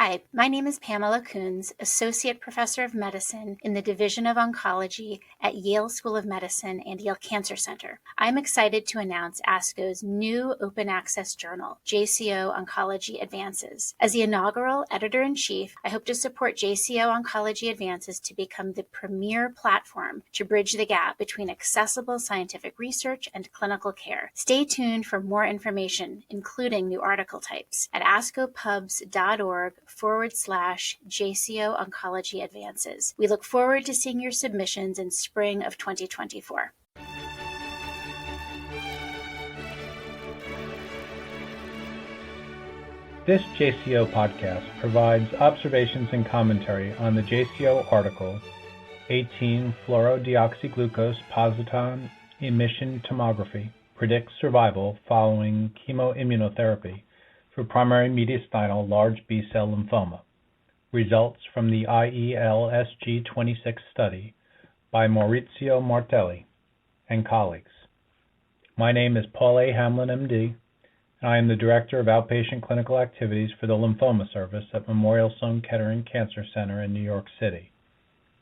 Hi, my name is Pamela Coons, Associate Professor of Medicine in the Division of Oncology at Yale School of Medicine and Yale Cancer Center. I'm excited to announce ASCO's new open access journal, JCO Oncology Advances. As the inaugural editor-in-chief, I hope to support JCO Oncology Advances to become the premier platform to bridge the gap between accessible scientific research and clinical care. Stay tuned for more information, including new article types, at ascopubs.org/JCO Oncology Advances. We look forward to seeing your submissions in spring of 2024. This JCO podcast provides observations and commentary on the JCO article 18-fluorodeoxyglucose positron emission tomography predicts survival following chemoimmunotherapy for primary mediastinal large B-cell lymphoma. Results from the IELSG26 study by Maurizio Martelli and colleagues. My name is Paul A. Hamlin, MD, and I am the Director of Outpatient Clinical Activities for the Lymphoma Service at Memorial Sloan Kettering Cancer Center in New York City.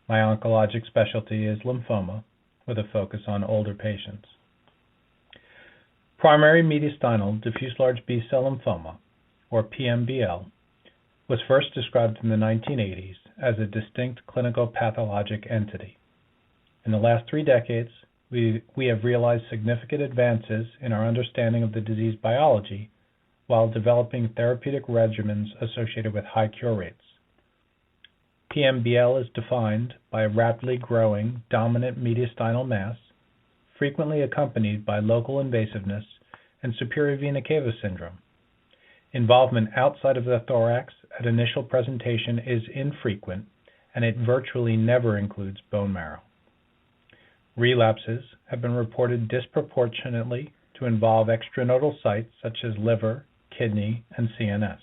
My oncologic specialty is lymphoma, with a focus on older patients. Primary mediastinal diffuse large B-cell lymphoma, or PMBL, was first described in the 1980s as a distinct clinical pathologic entity. In the last 3 decades, we have realized significant advances in our understanding of the disease biology while developing therapeutic regimens associated with high cure rates. PMBL is defined by a rapidly growing dominant mediastinal mass, frequently accompanied by local invasiveness and superior vena cava syndrome. Involvement outside of the thorax at initial presentation is infrequent, and it virtually never includes bone marrow. Relapses have been reported disproportionately to involve extranodal sites such as liver, kidney, and CNS.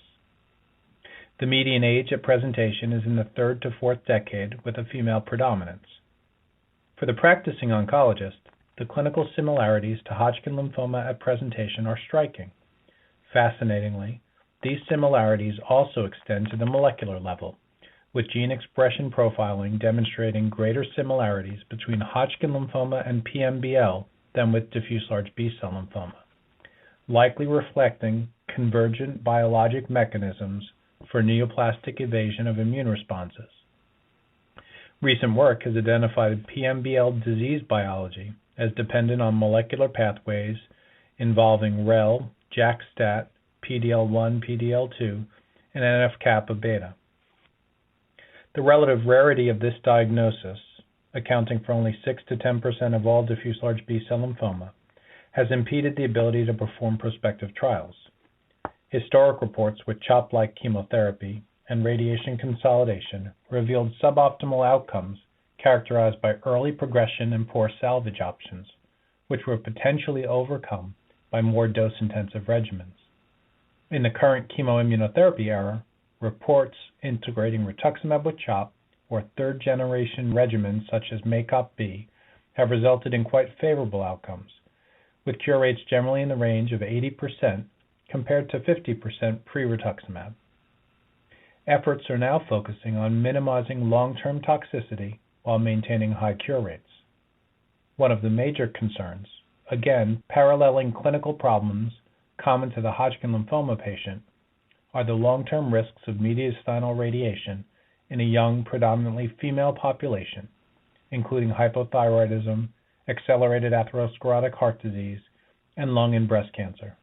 The median age at presentation is in the 3rd to 4th decade with a female predominance. For the practicing oncologist, the clinical similarities to Hodgkin lymphoma at presentation are striking. Fascinatingly, these similarities also extend to the molecular level, with gene expression profiling demonstrating greater similarities between Hodgkin lymphoma and PMBL than with diffuse large B-cell lymphoma, likely reflecting convergent biologic mechanisms for neoplastic evasion of immune responses. Recent work has identified PMBL disease biology as dependent on molecular pathways involving REL, JAK-STAT, PDL1, PDL2, and NF-kappa beta. The relative rarity of this diagnosis, accounting for only 6 to 10% of all diffuse large B-cell lymphoma, has impeded the ability to perform prospective trials. Historic reports with CHOP-like chemotherapy and radiation consolidation revealed suboptimal outcomes characterized by early progression and poor salvage options, which were potentially overcome by more dose-intensive regimens. In the current chemoimmunotherapy era, reports integrating rituximab with CHOP or third-generation regimens such as MACOP-B have resulted in quite favorable outcomes, with cure rates generally in the range of 80% compared to 50% pre-rituximab. Efforts are now focusing on minimizing long-term toxicity while maintaining high cure rates. One of the major concerns, again paralleling clinical problems common to the Hodgkin lymphoma patient, are the long-term risks of mediastinal radiation in a young, predominantly female population, including hypothyroidism, accelerated atherosclerotic heart disease, and lung and breast cancer.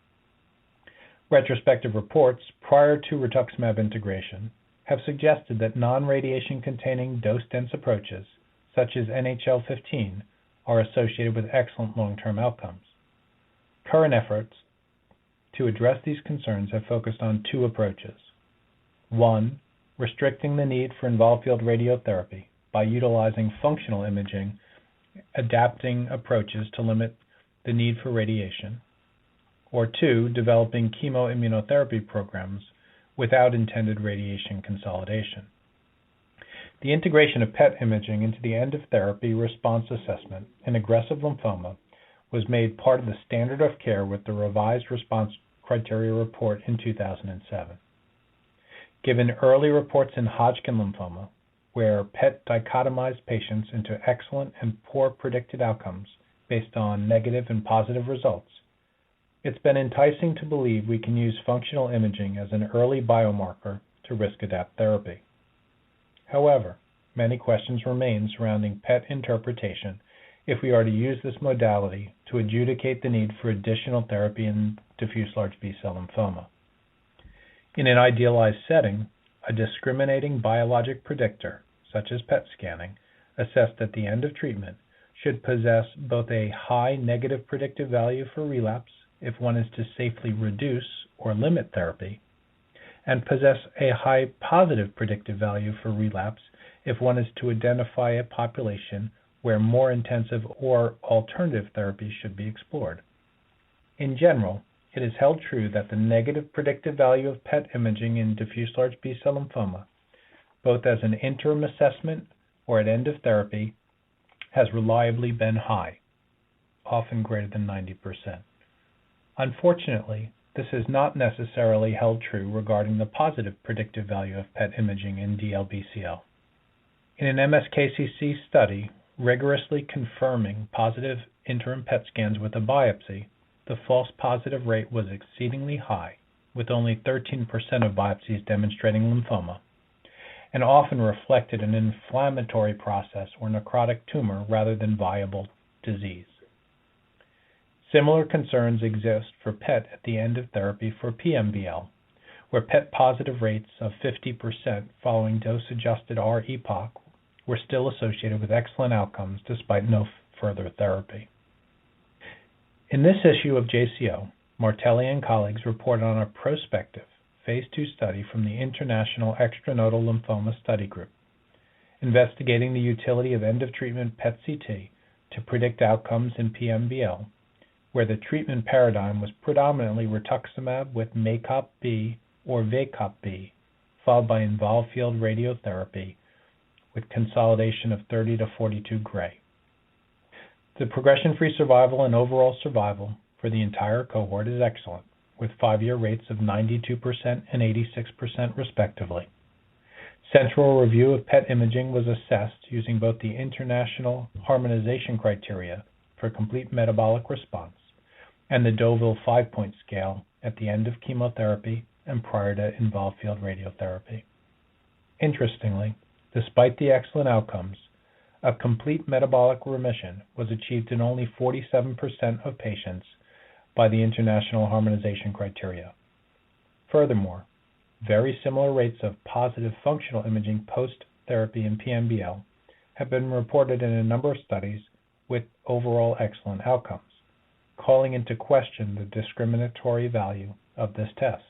Retrospective reports prior to rituximab integration have suggested that non-radiation containing dose-dense approaches, such as NHL-15, are associated with excellent long-term outcomes. Current efforts to address these concerns have focused on 2 approaches. 1, restricting the need for involved field radiotherapy by utilizing functional imaging, adapting approaches to limit the need for radiation. Or 2, developing chemoimmunotherapy programs without intended radiation consolidation. The integration of PET imaging into the end of therapy response assessment in aggressive lymphoma was made part of the standard of care with the revised response criteria report in 2007. Given early reports in Hodgkin lymphoma, where PET dichotomized patients into excellent and poor predicted outcomes based on negative and positive results, it's been enticing to believe we can use functional imaging as an early biomarker to risk-adapt therapy. However, many questions remain surrounding PET interpretation if we are to use this modality to adjudicate the need for additional therapy in diffuse large B-cell lymphoma. In an idealized setting, a discriminating biologic predictor, such as PET scanning, assessed at the end of treatment, should possess both a high negative predictive value for relapse if one is to safely reduce or limit therapy, and possess a high positive predictive value for relapse if one is to identify a population where more intensive or alternative therapy should be explored. In general, it is held true that the negative predictive value of PET imaging in diffuse large B-cell lymphoma, both as an interim assessment or at end of therapy, has reliably been high, often greater than 90%. Unfortunately, this is not necessarily held true regarding the positive predictive value of PET imaging in DLBCL. In an MSKCC study rigorously confirming positive interim PET scans with a biopsy, the false positive rate was exceedingly high, with only 13% of biopsies demonstrating lymphoma, and often reflected an inflammatory process or necrotic tumor rather than viable disease. Similar concerns exist for PET at the end of therapy for PMBL, where PET positive rates of 50% following dose-adjusted R-epoch were still associated with excellent outcomes despite no further therapy. In this issue of JCO, Martelli and colleagues reported on a prospective Phase 2 study from the International Extranodal Lymphoma Study Group, investigating the utility of end-of-treatment PET-CT to predict outcomes in PMBL, where the treatment paradigm was predominantly rituximab with MACOP-B or VACOP-B, followed by involved field radiotherapy with consolidation of 30 to 42 gray. The progression-free survival and overall survival for the entire cohort is excellent, with 5-year rates of 92% and 86% respectively. Central review of PET imaging was assessed using both the international harmonization criteria for complete metabolic response and the Deauville 5-point scale at the end of chemotherapy and prior to involved field radiotherapy. Interestingly, despite the excellent outcomes, a complete metabolic remission was achieved in only 47% of patients by the international harmonization criteria. Furthermore, very similar rates of positive functional imaging post-therapy in PMBL have been reported in a number of studies with overall excellent outcomes, calling into question the discriminatory value of this test.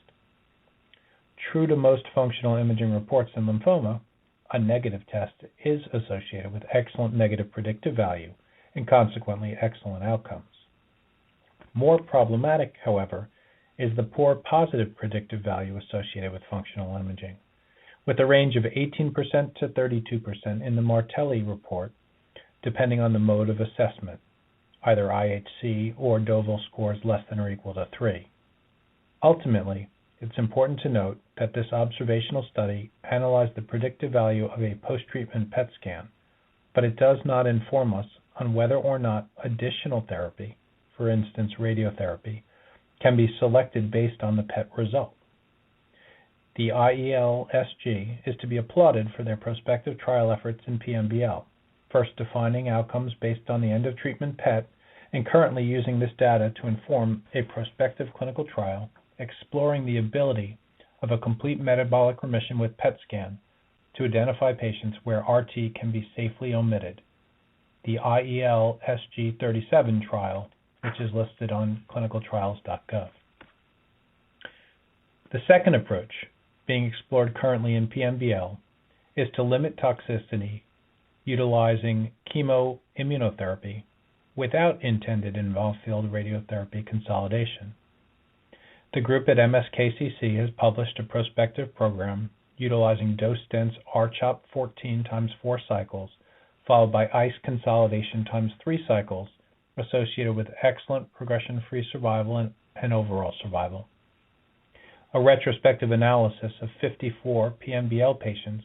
True to most functional imaging reports in lymphoma, a negative test is associated with excellent negative predictive value and consequently excellent outcomes. More problematic, however, is the poor positive predictive value associated with functional imaging, with a range of 18% to 32% in the Martelli report, depending on the mode of assessment, either IHC or Deauville scores less than or equal to 3. Ultimately, it's important to note that this observational study analyzed the predictive value of a post-treatment PET scan, but it does not inform us on whether or not additional therapy, for instance radiotherapy, can be selected based on the PET result. The IELSG is to be applauded for their prospective trial efforts in PMBL, first defining outcomes based on the end-of-treatment PET and currently using this data to inform a prospective clinical trial exploring the ability of a complete metabolic remission with PET scan to identify patients where RT can be safely omitted. The IELSG 37 trial, which is listed on clinicaltrials.gov. The second approach, being explored currently in PMBL, is to limit toxicity utilizing chemoimmunotherapy without intended involved field radiotherapy consolidation. The group at MSKCC has published a prospective program utilizing dose-dense R-CHOP 14 times 4 cycles, followed by ICE consolidation times 3 cycles, associated with excellent progression-free survival and overall survival. A retrospective analysis of 54 PMBL patients,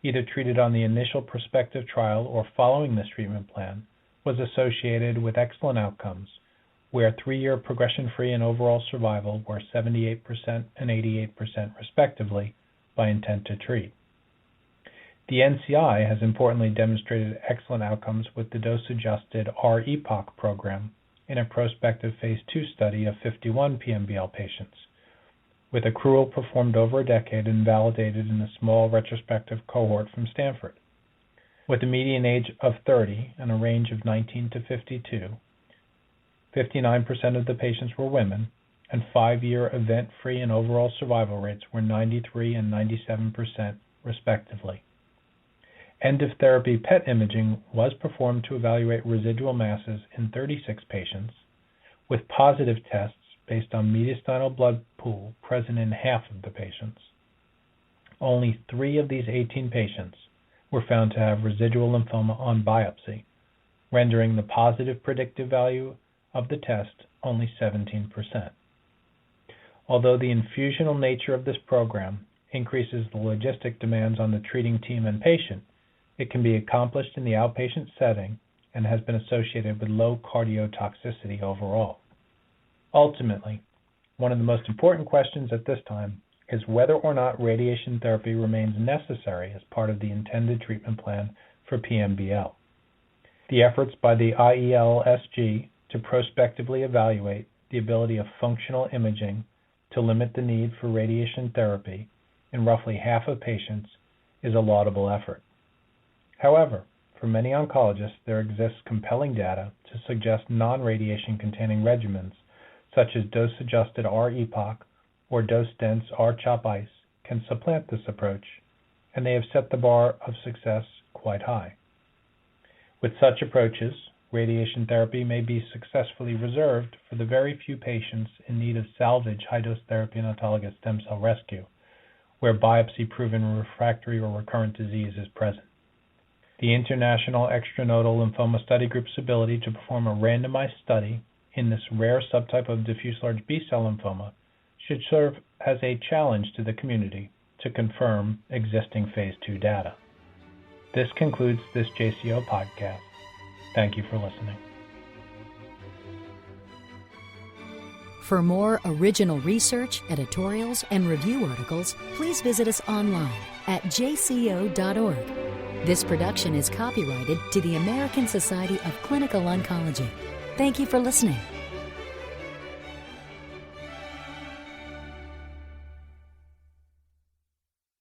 either treated on the initial prospective trial or following this treatment plan, was associated with excellent outcomes, where 3-year progression-free and overall survival were 78% and 88% respectively by intent to treat. The NCI has importantly demonstrated excellent outcomes with the dose-adjusted R-EPOCH program in a prospective phase 2 study of 51 PMBL patients, with accrual performed over a decade and validated in a small retrospective cohort from Stanford. With a median age of 30 and a range of 19 to 52, 59% of the patients were women, and 5-year event-free and overall survival rates were 93 and 97% respectively. End-of-therapy PET imaging was performed to evaluate residual masses in 36 patients, with positive tests based on mediastinal blood pool present in half of the patients. Only 3 of these 18 patients were found to have residual lymphoma on biopsy, rendering the positive predictive value of the test only 17%. Although the infusional nature of this program increases the logistic demands on the treating team and patient, it can be accomplished in the outpatient setting and has been associated with low cardiotoxicity overall. Ultimately, one of the most important questions at this time is whether or not radiation therapy remains necessary as part of the intended treatment plan for PMBL. The efforts by the IELSG to prospectively evaluate the ability of functional imaging to limit the need for radiation therapy in roughly half of patients is a laudable effort. However, for many oncologists, there exists compelling data to suggest non-radiation containing regimens such as dose-adjusted R-EPOCH or dose-dense R-CHOP-ICE can supplant this approach, and they have set the bar of success quite high. With such approaches, radiation therapy may be successfully reserved for the very few patients in need of salvage high-dose therapy and autologous stem cell rescue, where biopsy-proven refractory or recurrent disease is present. The International Extranodal Lymphoma Study Group's ability to perform a randomized study in this rare subtype of diffuse large B-cell lymphoma should serve as a challenge to the community to confirm existing Phase 2 data. This concludes this JCO podcast. Thank you for listening. For more original research, editorials, and review articles, please visit us online at jco.org. This production is copyrighted to the American Society of Clinical Oncology. Thank you for listening.